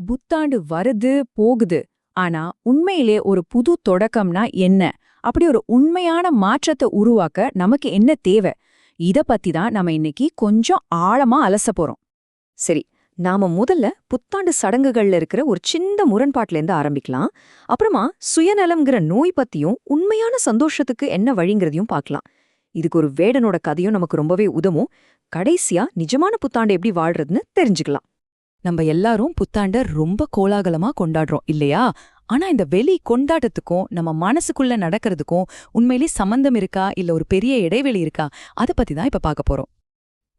புத்தாண்டு வருது போகுது. ஆனா உண்மையிலே ஒரு புது தொடக்கம்னா என்ன? அப்படி ஒரு உண்மையான மாற்றத்தை உருவாக்க நமக்கு என்ன தேவை? இத பத்தி தான் நம்ம இன்னைக்கு கொஞ்சம் ஆழமா அலச போறோம். சரி, நாம முதல்ல புத்தாண்டு சடங்குகள்ல இருக்கிற ஒரு சின்ன முரண்பாட்டுல இருந்து ஆரம்பிக்கலாம். அப்புறமா சுயநலம்ங்கிற நோய் பத்தியும் உண்மையான சந்தோஷத்துக்கு என்ன வழிங்கிறதையும் பார்க்கலாம். இதுக்கு ஒரு வேடனோட கதையும் நமக்கு ரொம்பவே உதவும். கடைசியா நிஜமான புத்தாண்டு எப்படி வாழ்றதுன்னு தெரிஞ்சுக்கலாம். நம்ம எல்லாரும் புத்தாண்ட ரொம்ப கோலாகலமா கொண்டாடுறோம் இல்லையா? ஆனா இந்த வெளி கொண்டாட்டத்துக்கும் நம்ம மனசுக்குள்ள நடக்கிறதுக்கும் உண்மையிலே சம்பந்தம் இருக்கா, இல்ல ஒரு பெரிய இடைவெளி இருக்கா? அத பத்தி தான் இப்ப பார்க்க போறோம்.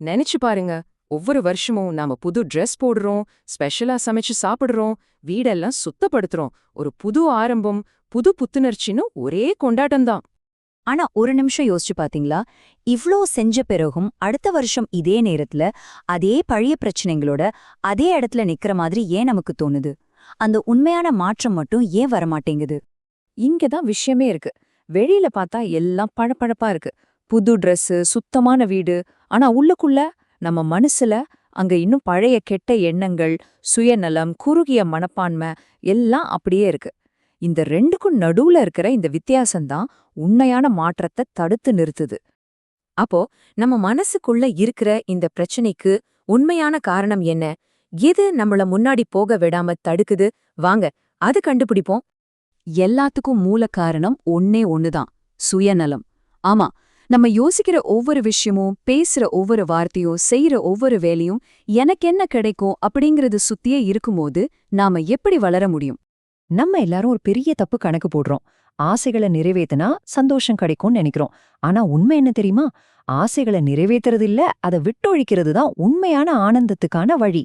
நினைச்சு பாருங்க, ஒவ்வொரு வருஷமும் நாம புது ட்ரெஸ் போடுறோம், ஸ்பெஷலா சமைச்சு சாப்பிடுறோம், வீடெல்லாம் சுத்தப்படுத்துறோம். ஒரு புது ஆரம்பம், புது புத்துணர்ச்சின்னு ஒரே கொண்டாட்டம்தான். ஆனா ஒரு நிமிஷம் யோசிச்சு பாத்தீங்களா? இவ்ளோ செஞ்ச பிறகும் அடுத்த வருஷம் இதே நேரத்துல அதே பழைய பிரச்சனைகளோட அதே இடத்துல நிக்கிற மாதிரி ஏன் நமக்கு தோணுது? அந்த உண்மையான மாற்றம் மட்டும் ஏன் வரமாட்டேங்குது? இங்கதான் விஷயமே இருக்கு. வெளியில பார்த்தா எல்லாம் பழப்பழப்பா இருக்கு. புது ட்ரெஸ்ஸு, சுத்தமான வீடு. ஆனா உள்ளுக்குள்ள நம்ம மனசுல அங்க இன்னும் பழைய கெட்ட எண்ணங்கள், சுயநலம், குறுகிய மனப்பான்மை எல்லாம் அப்படியே இருக்கு. இந்த ரெண்டுக்கும் நடுவுல இருக்கிற இந்த வித்தியாசம்தான் உண்மையான மாற்றத்தை தடுத்து நிறுத்துது. அப்போ நம்ம மனசுக்குள்ள இருக்கிற இந்த பிரச்சனைக்கு உண்மையான காரணம் என்ன? எது நம்மள முன்னாடி போக விடாம தடுக்குது? வாங்க அது கண்டுபிடிப்போம். எல்லாத்துக்கும் மூல காரணம் ஒன்னே ஒண்ணுதான், சுயநலம். ஆமா, நம்ம யோசிக்கிற ஒவ்வொரு விஷயமும், பேசுற ஒவ்வொரு வார்த்தையும், செய்யற ஒவ்வொரு வேலையும் எனக்கென்ன கிடைக்கும் அப்படிங்கறது சுத்தியே இருக்கும்போது நாம எப்படி வளர முடியும்? நம்ம எல்லாரும் ஒரு பெரிய தப்பு கணக்கு போடுறோம். ஆசைகளை நிறைவேத்தினா சந்தோஷம் கிடைக்கும்னு நினைக்கிறோம். ஆனா உண்மை என்ன தெரியுமா? ஆசைகளை நிறைவேத்துறது இல்ல, அதை விட்டொழிக்கிறது தான் உண்மையான ஆனந்தத்துக்கான வழி.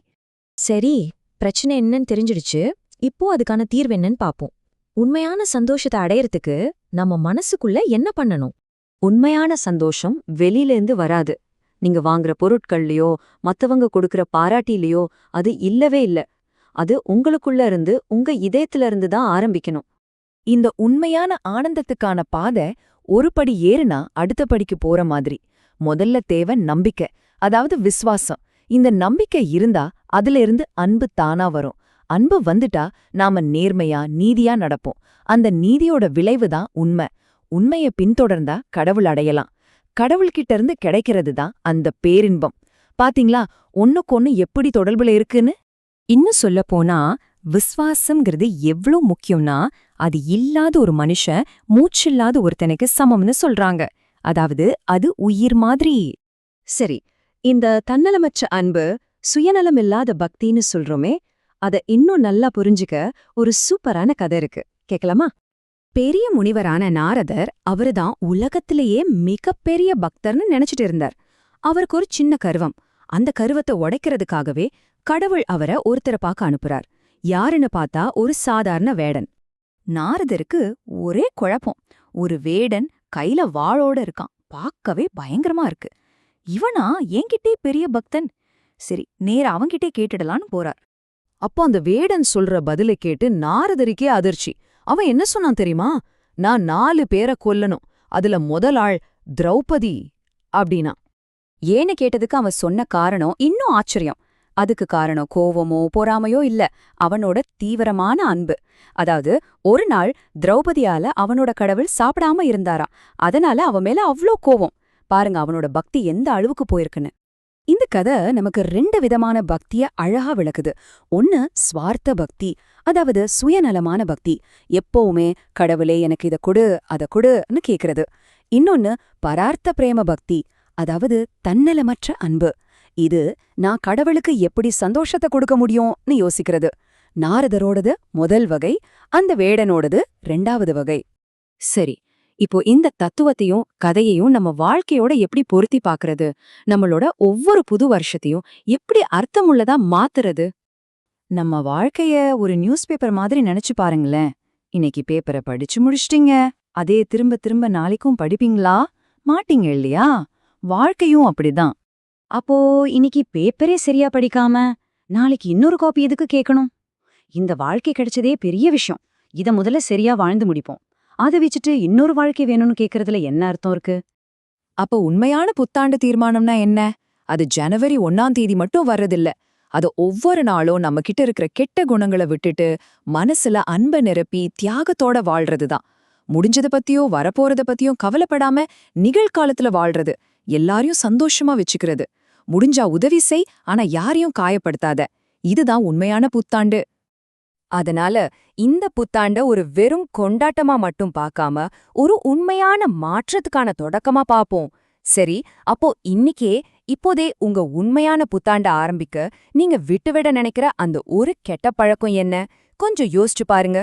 சரி, பிரச்சனை என்னன்னு தெரிஞ்சிடுச்சு. இப்போ அதுக்கான தீர்வு என்னன்னு பாப்போம். உண்மையான சந்தோஷத்தை அடையறதுக்கு நம்ம மனசுக்குள்ள என்ன பண்ணணும்? உண்மையான சந்தோஷம் வெளியிலேந்து வராது. நீங்க வாங்குற பொருட்கள்லயோ மத்தவங்க கொடுக்கற பாராட்டிலயோ அது இல்லவே இல்ல. அது உங்களுக்குள்ள இருந்து, உங்க இதயத்துல இருந்து தான் ஆரம்பிக்கணும். இந்த உண்மையான ஆனந்தத்துக்கான பாதை ஒரு படி ஏறுனா அடுத்த படிக்கு போற மாதிரி. முதல்ல தேவை நம்பிக்கை, அதாவது விசுவாசம். இந்த நம்பிக்கை இருந்தா அதுல இருந்து அன்பு தானா வரும். அன்பு வந்துட்டா நாம நேர்மையா, நீதியா நடப்போம். அந்த நீதியோட விளைவுதான் உண்மை. உண்மைய பின்தொடர்ந்தா கடவுள் அடையலாம். கடவுள்கிட்ட இருந்து கிடைக்கிறது தான் அந்த பேரின்பம். பாத்தீங்களா ஒண்ணுக்கொன்னு எப்படி தொடர்புல இருக்குன்னு? இன்னும் சொல்லப்போனா விஸ்வாசம்ங்கிறது எவ்ளோ முக்கியம்னா, அது இல்லாத ஒரு மனுஷன் மூச்சில்லாத ஒருத்தனுக்கு சமம்னு சொல்றாங்க. அதாவது அது உயிர் மாதிரி. சரி, இந்த தன்னலமற்ற அன்பு, சுயநலமில்லாத பக்தின்னு சொல்றோமே, அத இன்னும் நல்லா புரிஞ்சுக்க ஒரு சூப்பரான கதை இருக்கு. கேட்கலாமா? பெரிய முனிவரான நாரதர் அவருதான் உலகத்திலேயே மிகப்பெரிய பக்தர்னு நினைச்சிட்டு இருந்தார். அவருக்கு ஒரு சின்ன கருவம். அந்த கருவத்தை உடைக்கிறதுக்காகவே கடவுள் அவரை ஒருத்தரை பார்க்க அனுப்புறார். யாருன்னு பார்த்தா ஒரு சாதாரண வேடன். நாரதருக்கு ஒரே குழப்பம். ஒரு வேடன் கையில வாளோட இருக்கான். பார்க்கவே பயங்கரமா இருக்கு. இவனா என்கிட்டே பெரிய பக்தன்? சரி, நேரா அவன்கிட்டே கேட்டுடலான்னு போறார். அப்போ அந்த வேடன் சொல்ற பதிலை கேட்டு நாரதருக்கே அதிர்ச்சி. அவன் என்ன சொன்னான் தெரியுமா? நான் 4 பேரை கொல்லணும், அதுல முதல் ஆள் திரௌபதி அப்படின்னா. ஏன்னு கேட்டதுக்கு அவன் சொன்ன காரணம் இன்னும் ஆச்சரியம். அதுக்கு காரணம் கோவமோ பொறாமையோ இல்ல, அவனோட தீவிரமான அன்பு. அதாவது ஒரு நாள் திரௌபதியால அவனோட கடவுள் சாப்பிடாம இருந்தாராம். அதனால அவன் மேல அவ்ளோ கோவம். பாருங்க அவனோட பக்தி எந்த அளவுக்கு போயிருக்குன்னு. இந்த கதை நமக்கு 2 விதமான பக்திய அழகா விளக்குது. ஒன்னு ஸ்வார்த்த பக்தி, அதாவது சுயநலமான பக்தி. எப்பவுமே கடவுளே எனக்கு இத கொடு அத கொடுன்னு கேக்குறது. இன்னொன்னு பரார்த்த பிரேம பக்தி, அதாவது தன்னலமற்ற அன்பு. இது நான் கடவுளுக்கு எப்படி சந்தோஷத்தை கொடுக்க முடியும்னு யோசிக்கிறது. நாரதரோடது முதல் வகை, அந்த வேடனோடது 2வது வகை. சரி, இப்போ இந்த தத்துவத்தையும் கதையையும் நம்ம வாழ்க்கையோட எப்படி பொருத்தி பார்க்கறது? நம்மளோட ஒவ்வொரு புது வருஷத்தையும் எப்படி அர்த்தமுள்ளதா மாத்துறது? நம்ம வாழ்க்கைய ஒரு நியூஸ் பேப்பர் மாதிரி நினைச்சு பாருங்களேன். இன்னைக்கு பேப்பரை படிச்சு முடிச்சிட்டீங்க, அதே திரும்ப திரும்ப நாளைக்கும் படிப்பீங்களா? மாட்டீங்க இல்லையா? வாழ்க்கையும் அப்படிதான். அப்போ இன்னைக்கு பேப்பரே சரியா படிக்காம நாளைக்கு இன்னொரு காப்பி எதுக்கு கேட்கணும்? இந்த வாழ்க்கை கிடைச்சதே பெரிய விஷயம். இத முதல்ல சரியா வாழ்ந்து முடிப்போம். அதை வச்சுட்டு இன்னொரு வாழ்க்கை வேணும்னு கேக்குறதுல என்ன அர்த்தம் இருக்கு? அப்ப உண்மையான புத்தாண்டு தீர்மானம்னா என்ன? அது ஜனவரி 1ஆம் தேதி மட்டும் வர்றதில்ல. அது ஒவ்வொரு நாளும் நம்ம கிட்ட இருக்கிற கெட்ட குணங்களை விட்டுட்டு மனசுல அன்பை நிரப்பி தியாகத்தோட வாழ்றதுதான். முடிஞ்சத பத்தியோ வரப்போறத பத்தியும் கவலைப்படாம நிகழ்காலத்துல வாழ்றது, எல்லாரையும் சந்தோஷமா வச்சுக்கிறது. முடிஞ்சா உதவி செய், ஆனா யாரையும் காயப்படுத்தாத. இதுதான் உண்மையான புத்தாண்டு. அதனால இந்த புத்தாண்ட ஒரு வெறும் கொண்டாட்டமா மட்டும் பார்க்காம ஒரு உண்மையான மாற்றத்துக்கான தொடக்கமா பாப்போம். சரி, அப்போ இப்போதே உங்க உண்மையான புத்தாண்ட ஆரம்பிக்க நீங்க விட்டுவிட நினைக்கிற அந்த ஒரு கெட்ட பழக்கம் என்ன? கொஞ்சம் யோசிச்சு பாருங்க.